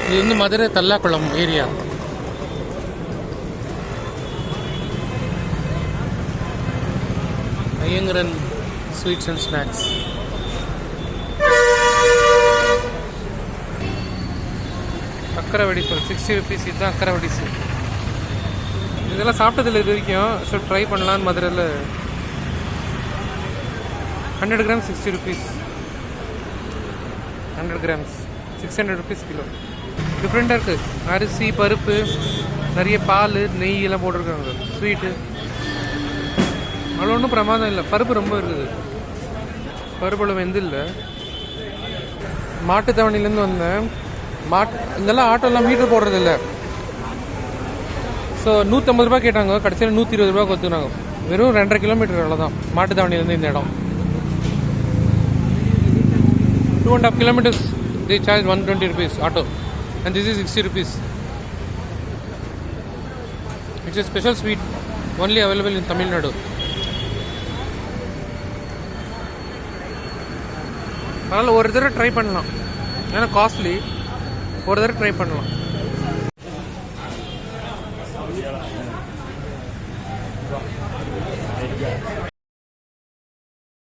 இது வந்து Madurai Tallakulam area. Iyengaran sweets and snacks. அக்கரை வடிசல் 60 rupees. இதுதான் அக்கரை வடிசல். இதெல்லாம் சாப்பிட்டதில்லை இது வரைக்கும். ஸோ ட்ரை பண்ணலான்னு மதுரையில். 100 grams 60 rupees. 100 grams 600 rupees kilo. டிஃப்ரெண்ட்டாக இருக்குது. அரிசி, பருப்பு, நிறைய பால், நெய் எல்லாம் போட்டிருக்காங்க. ஸ்வீட்டு அவ்வளோ ஒன்றும் பிரமாதம் இல்லை. பருப்பு ரொம்ப இருக்குது. பருப்பு வெந்து இல்லை. மாட்டுத்தவணிலேருந்து வந்தேன். இதெல்லாம் ஆட்டோலாம் மீட்டர் போடுறது இல்லை. ஸோ 150 ரூபா கேட்டாங்க. கடைசியில் 120 ரூபா கொடுத்துனாங்க. வெறும் 2.5 கிலோமீட்டர் அவ்வளோதான் மாட்டுத்தவணிலேருந்து இந்த இடம். 2.5 kilometers they charge 120 rupees auto, and this is 60 rupees. It's a special sweet only available in Tamil Nadu. அதனால் ஒரு தடவை ட்ரை பண்ணலாம். ஏன்னா காஸ்ட்லி. ஒரு தடவை ட்ரை பண்ணலாம்.